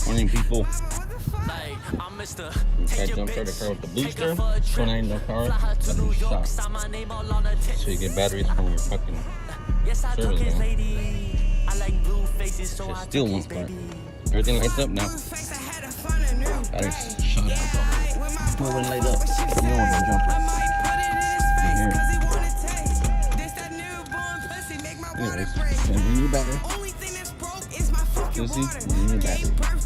Morning, people. Try jump start the car with the booster. 29 no car. That's a shot. So you get batteries from your fucking service van. Just steal one car. Everything lights up now. Batteries shot out. Well, when it light up, you don't want to jump. Here. Anyways, you need a battery. You see? You need a battery.